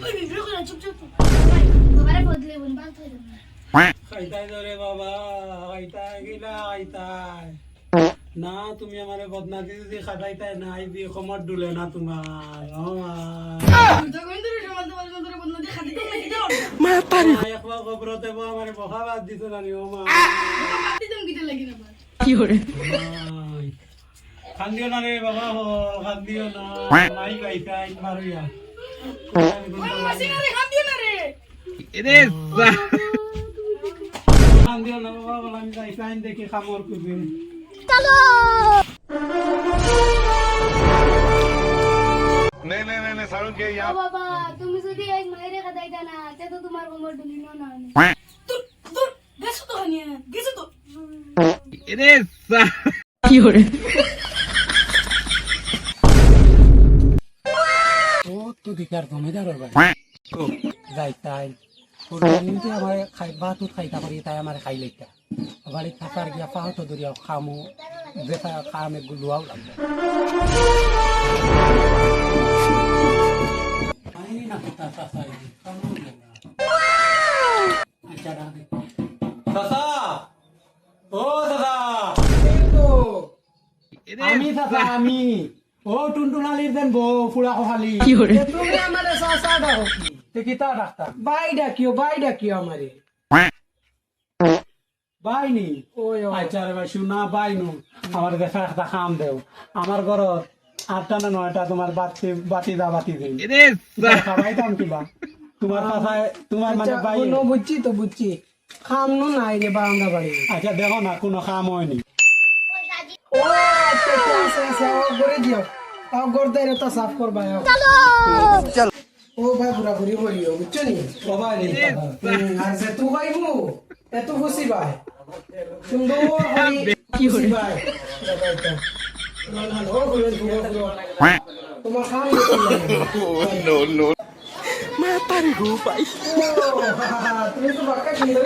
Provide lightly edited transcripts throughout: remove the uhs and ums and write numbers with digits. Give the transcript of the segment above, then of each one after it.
ওই ভিডিও করে চুপ চুপ ভাই বাবারে বদলে বল বাল থই দাও খাইতাই ধরে বাবা খাইতাই গিলা খাইতাই না তুমি আমারে বদনাতি যদি খাটাইতাই না আই বি কমর দুলে না তোমার ও যখন তুমি সমাজ তোমার ধরে বদলে খাতি তো নাকি দাও মা তারি একবার কবরতে বো আমারে বহা বাদ দিছ না নি ও মা খাতি তুমি কিতে লাগি না কি হরে খান্দিও না রে বাবা হো খান্দিও না নাই খাইতাই মারিয়া মাসিনা রে খান্দিও না রে এরে খান্দিও না বাবা বল আমি খাইতাই দেখি খামর করবি नहीं नहीं नहीं सारुण के यहाँ বাবা তুমি যদি আজ মাইরে খাদাইতা না তে তো তোমার কোমর দুলিন না তুই তুই গেছো তো হানিয়া গেছো তো এরে কি হরে ও তো দিকার জমিদার ভাই যাইতাই কোরবানিতে আমার খাই বাতু খাইতা করি তাই আমার খাই লইতা বাড়ি থাকার গিয়া পাও তো দরিয়া খামু দেখা খামে গুলুয়াও লাগবে আইনি না পিতা সাসাই খামু আচ্ছা রাখে সাসা ও দাদা আমি সাসা আমি ও টুনটুনালির দেন বউ ফুলা খালি কি হরে তুমি আমারে সাসা ডাকো তে কিতা ডাক্তার বাই ডাকিও আমারে বাইনি ওই ও আচ্ছা রে ভাই শুনা বাইনু আমার দেখা একটা খাম দেও আমার ঘরত 8টা না 9টা তোমার বাতি দিন এরে খাবাইতাম কিবা তোমার কথায় তোমার মানে বাই কোনো বুঝছি খাম নো নাই রে বারান্দা বাড়ি আচ্ছা দেখো না কোনো খাম হয়নি ও আছে ও করে দিও তাও গর্দাইরে তো সাফ করবা চলো ও ভাই পুরা ঘুরি বলিও বুঝছো নি ও ভাই রে আর যে তুই ভাইবু এত খুশি ভাই সুন্দর হরি কি হরে ভাই ও ঘুরে তোমার খাম नो नो মা তারি গো পাই তুমি তো বাক্কা সুন্দর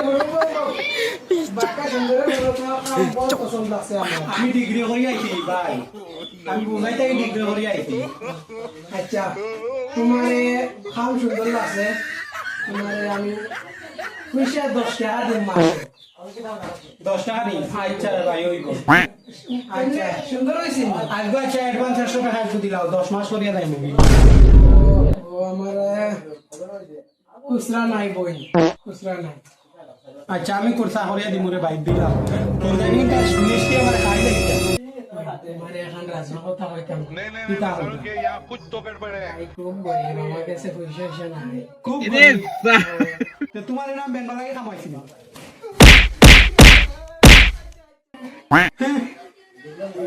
বাক্কা সুন্দর তোমার খাম বহুত পছন্দ আছে আমার আমি ডিগ্রি করি আইছি ভাই আমি বুঝাই থেকে ডিগ্রি করি আইছি আচ্ছা তোমারে খাম সুন্দর লাগছে তোমারে আমি পয়সা 10 টাকা দিন মাসে 10 টাকা নি আচ্ছা রে ভাই হইব আচ্ছা সুন্দর হইছে আজকে আচ্ছা অ্যাডভান্স 100 টাকা একটু দিলাও 10 মাস করিয়া দেয় মুভি ও আমার খুচরা নাই বই খুচরা নাই আচ্ছা আমি কোর্সা করিয়া দিমু রে ভাই দিলাম তোর জানিটা মিষ্টি আমার খাই লাগিতা তোমারে এখন রাজমা কথা কইতাম नहीं नहीं नहीं सारुण के यहाँ कुछ तो गड़बड़ है এই খুব গরিব আমার কাছে পয়সা নাই খুব এরে তো তোমার নাম বেঙ্গল লাগে কামাইছিল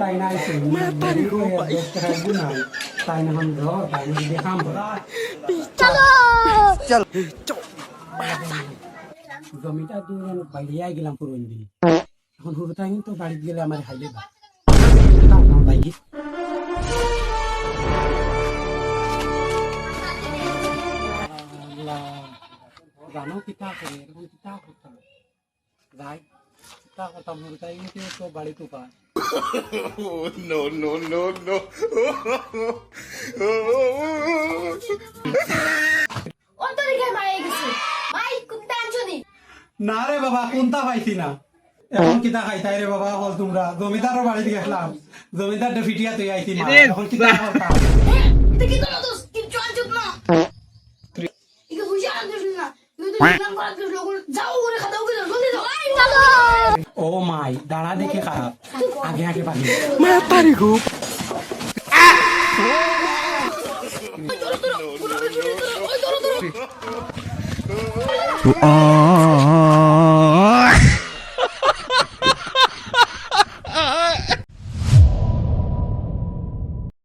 তাই না আইছে তাই না হাম ধর তাই না দেখাম জমিটা দিয়ে বাইরে গেলাম পুরো দিন এখন হুরতাই তো বাড়ি গেলে আমার খাইলে ভাই জানো কিতা করে এরকম কিতা করতাম যাই কিতা করতাম হুরতাই তো বাড়ি তো পায় नो नो नो नो অন্তরিকে মায়ে গেছে ভাই কুত্তা আনছনি না রে বাবা কোনটা পাইছি না এখন কিতা খাইতাই রে বাবা হল তোমরা জমিদারের বাড়িতে গেলাম জমিদার ফিটিয়া তুই আইছি না এখন কিতা করতাম এটা কি তোরা দোস কিছু আনছত না ইকে বুঝা আনছস না তুই তো নাম করা তুই লোক যাও করে খাতাও করে জলদি যাও আই চলো ও মাই দাঁড়া দেখে খারাপ আগে আগে পাখি মা তারি গো ওই ধরো ধরো ওই ধরো ধরো